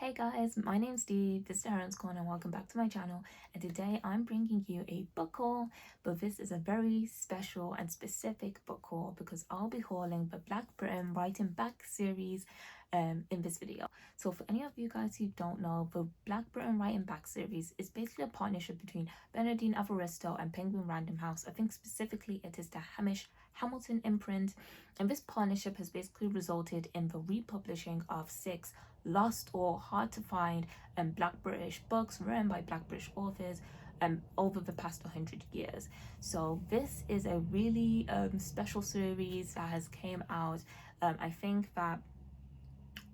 Hey guys, my name's Dee, this is Heroine's Corner, and welcome back to my channel. And today I'm bringing you a book haul, but this is a very special and specific book haul because I'll be hauling the Black Britain Writing Back series in this video. So for any of you guys who don't know, the Black Britain Writing Back series is basically a partnership between Bernardine Evaristo and Penguin Random House. I think specifically it is the Hamish Hamilton imprint, and this partnership has basically resulted in the republishing of 6 lost or hard to find Black British books written by Black British authors over the past 100 years. So this is a really special series that has came out. I think that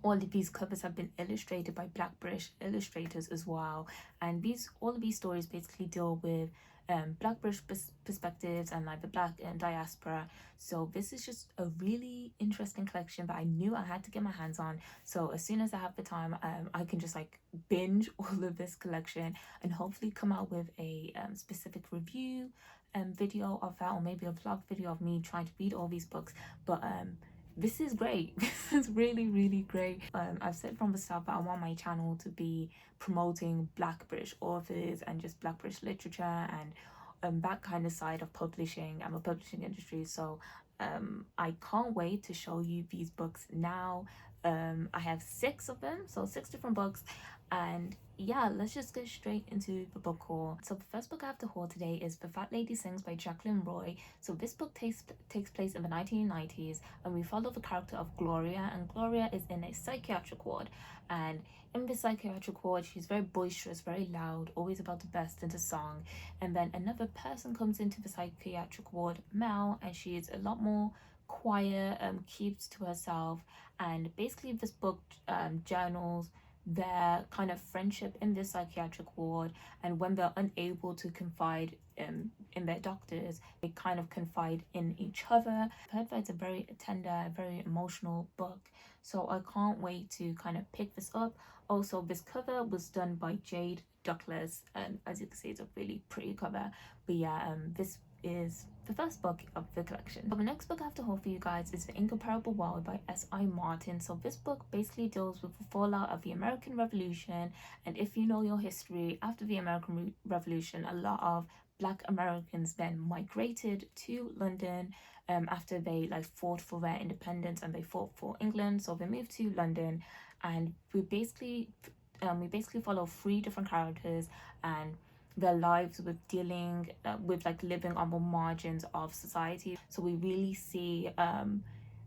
all of these covers have been illustrated by Black British illustrators as well, and all of these stories basically deal with Black British perspectives and like the Black diaspora. So this is just a really interesting collection that I knew I had to get my hands on. So as soon as I have the time, I can just like binge all of this collection and hopefully come out with a specific review video of that, or maybe a vlog video of me trying to read all these books. But this is great. This is really great. I've said from the start that I want my channel to be promoting Black British authors and just Black British literature and that kind of side of publishing and the publishing industry. So I can't wait to show you these books now. I have 6 of them, so 6 different books, and yeah, let's just get straight into the book haul. So the first book I have to haul today is The Fat Lady Sings by Jacqueline Roy. So this book takes place in the 1990s, and we follow the character of Gloria, and Gloria is in a psychiatric ward. And in this psychiatric ward, she's very boisterous, very loud, always about to burst into song. And then another person comes into the psychiatric ward, Mel, and she is a lot more quiet, keeps to herself. And basically this book journals their kind of friendship in this psychiatric ward, and when they're unable to confide in their doctors, they kind of confide in each other. I've heard that it's a very tender, very emotional book, so I can't wait to kind of pick this up. Also, this cover was done by Jade Douglas, and as you can see, it's a really pretty cover. But yeah, this is the first book of the collection. So the next book I have to hold for you guys is The Incomparable World by S.I. Martin. So this book basically deals with the fallout of the American Revolution, and if you know your history, after the American Revolution, a lot of Black Americans then migrated to London after they like fought for their independence and they fought for England, so they moved to London. And we basically follow 3 different characters and their lives with dealing with like living on the margins of society. So we really see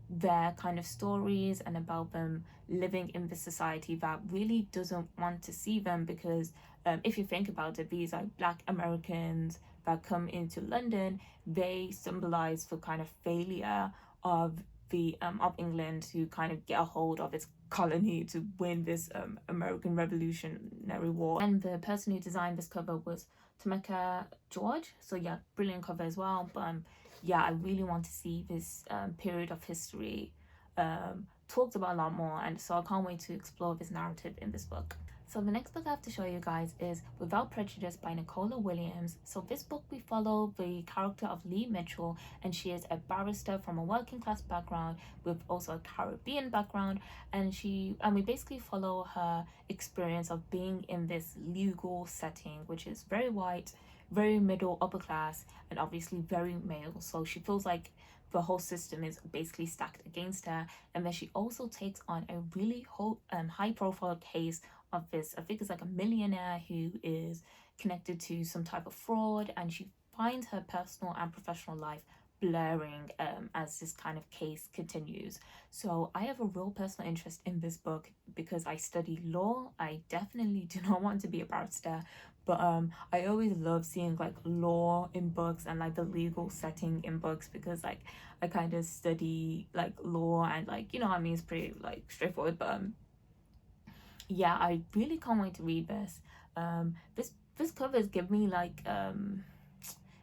their kind of stories and about them living in the society that really doesn't want to see them, because if you think about it, these are Black Americans that come into London. They symbolize the kind of failure of England to kind of get a hold of its colony to win this American Revolutionary War. And the person who designed this cover was Tameka George. So yeah, brilliant cover as well. But yeah, I really want to see this period of history talked about a lot more, and so I can't wait to explore this narrative in this book. So the next book I have to show you guys is Without Prejudice by Nicola Williams. So this book, we follow the character of Lee Mitchell, and she is a barrister from a working class background with also a Caribbean background, and we basically follow her experience of being in this legal setting, which is very white, very middle upper class, and obviously very male. So she feels like the whole system is basically stacked against her. And then she also takes on a really high profile case of this, I think it's like a millionaire who is connected to some type of fraud, and she finds her personal and professional life blurring as this kind of case continues. So I have a real personal interest in this book because I study law. I definitely do not want to be a barrister, but I always love seeing like law in books and like the legal setting in books, because like I kind of study like law, and like, you know, I mean, it's pretty like straightforward. But yeah, I really can't wait to read this. This cover is giving me like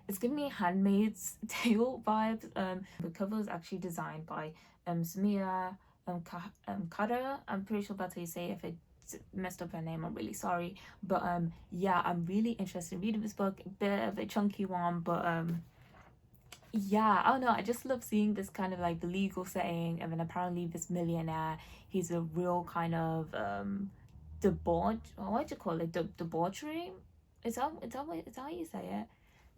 it's giving me Handmaid's Tale vibes. The cover is actually designed by Samia Kada. I'm pretty sure that's how you say it. If I messed up her name, I'm really sorry. But yeah, I'm really interested in reading this book. A bit of a chunky one, but yeah, I don't know, I just love seeing this kind of like the legal setting. And then apparently this millionaire, he's a real kind of what do you call it, debauchery, is that how you say it,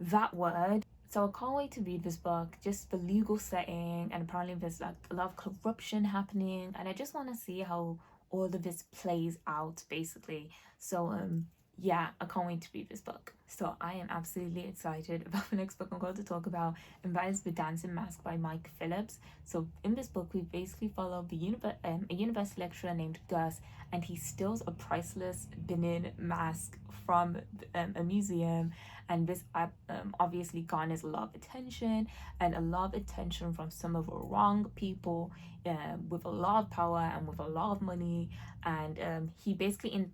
that word. So I can't wait to read this book, just the legal setting, and apparently there's like a lot of corruption happening, and I just want to see how all of this plays out basically. So yeah, I can't wait to read this book. So I am absolutely excited about the next book I'm going to talk about, and that is The Dancing Mask by Mike Phillips. So in this book, we basically follow a university lecturer named Gus, and he steals a priceless Benin mask from a museum, and this obviously garners a lot of attention, and a lot of attention from some of the wrong people with a lot of power and with a lot of money, and he basically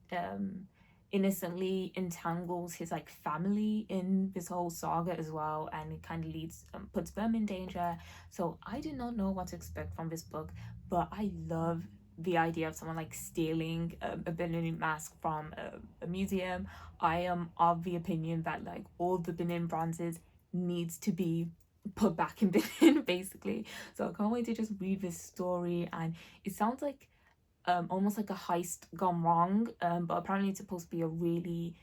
innocently entangles his like family in this whole saga as well, and it kind of puts them in danger. So I do not know what to expect from this book, but I love the idea of someone like stealing a Benin mask from a museum. I am of the opinion that like all the Benin bronzes needs to be put back in Benin basically. So I can't wait to just read this story, and it sounds like almost like a heist gone wrong, but apparently it's supposed to be a really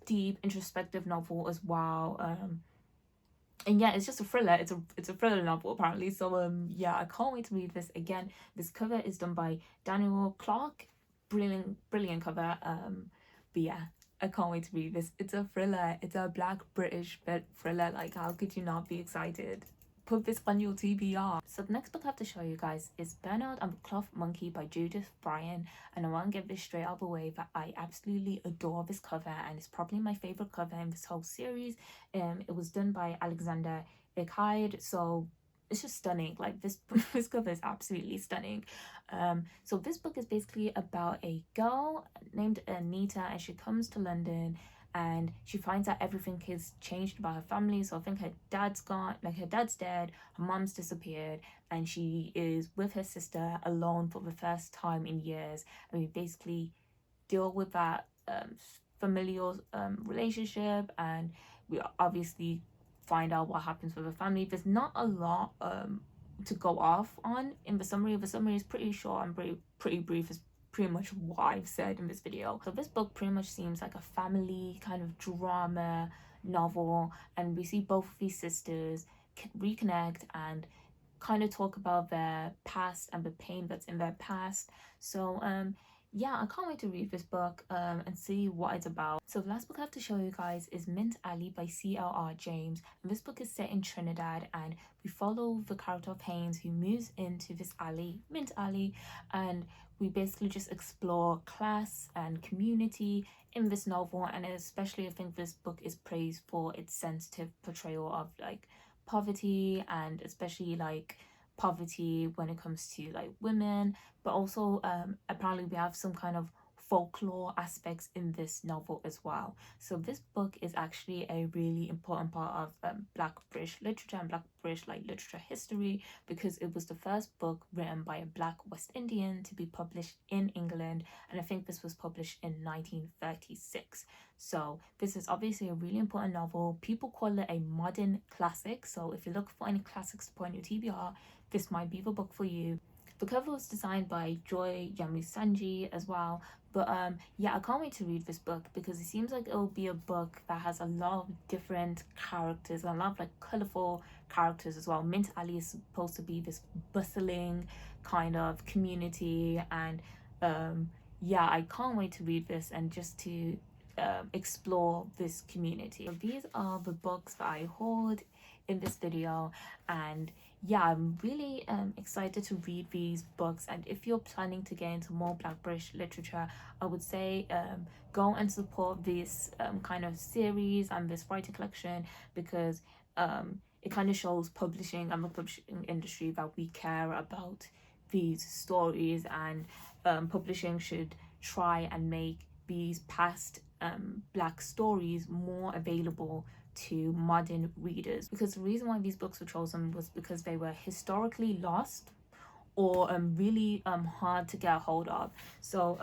deep introspective novel as well. And yeah, it's just a thriller. It's a thriller novel apparently. So yeah, I can't wait to read this. Again, this cover is done by Daniel Clark. Brilliant cover. But yeah, I can't wait to read this. It's a thriller. It's a Black British thriller. Like, how could you not be excited? Put this on your TBR. So the next book I have to show you guys is Bernard and the Cloth Monkey by Judith Bryan, and I want to get this straight out of the way that I absolutely adore this cover, and it's probably my favorite cover in this whole series. It was done by Alexander Icahid, so it's just stunning. Like this this cover is absolutely stunning. So this book is basically about a girl named Anita, and she comes to London, and she finds out everything has changed about her family. So I think her dad's gone, like her dad's dead, her mom's disappeared, and she is with her sister alone for the first time in years. And we basically deal with that familial relationship, and we obviously find out what happens with her family. There's not a lot to go off on in the summary. The summary is pretty short and pretty brief. It's pretty much what I've said in this video. So this book pretty much seems like a family kind of drama novel, and we see both of these sisters reconnect and kind of talk about their past and the pain that's in their past. So yeah, I can't wait to read this book and see what it's about. So the last book I have to show you guys is Mint Alley by C.L.R. James, and this book is set in Trinidad, and we follow the character of Haynes, who moves into this alley, Mint Alley, and we basically just explore class and community in this novel. And especially I think this book is praised for its sensitive portrayal of like poverty, and especially like poverty when it comes to like women, but also apparently we have some kind of folklore aspects in this novel as well. So this book is actually a really important part of Black British literature and Black British like literature history, because it was the first book written by a Black West Indian to be published in England, and I think this was published in 1936. So this is obviously a really important novel. People call it a modern classic, so if you're looking for any classics to put on your TBR, this might be the book for you. The cover was designed by Joy Yamusanji as well. But yeah, I can't wait to read this book, because it seems like it'll be a book that has a lot of different characters and a lot of like colorful characters as well. Mint Alley is supposed to be this bustling kind of community, and yeah, I can't wait to read this and just to explore this community. So these are the books that I hold in this video, and yeah, I'm really excited to read these books. And if you're planning to get into more Black British literature, I would say go and support this kind of series and this writing collection, because it kind of shows publishing and the publishing industry that we care about these stories, and publishing should try and make these past Black stories more available to modern readers, because the reason why these books were chosen was because they were historically lost or really hard to get a hold of. So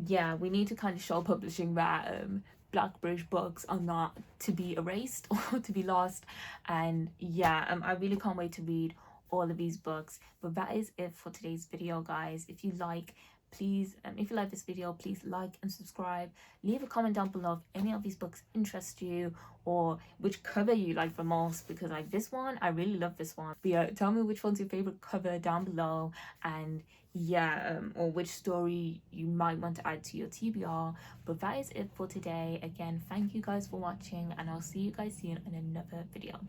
yeah, we need to kind of show publishing that Black British books are not to be erased or to be lost. And yeah, I really can't wait to read all of these books. But that is it for today's video, guys. If you like please, if you like this video, please like and subscribe. Leave a comment down below if any of these books interest you, or which cover you like the most, because like this one, I really love this one. But yeah, tell me which one's your favorite cover down below, and yeah, or which story you might want to add to your TBR. But that is it for today. Again, thank you guys for watching, and I'll see you guys soon in another video.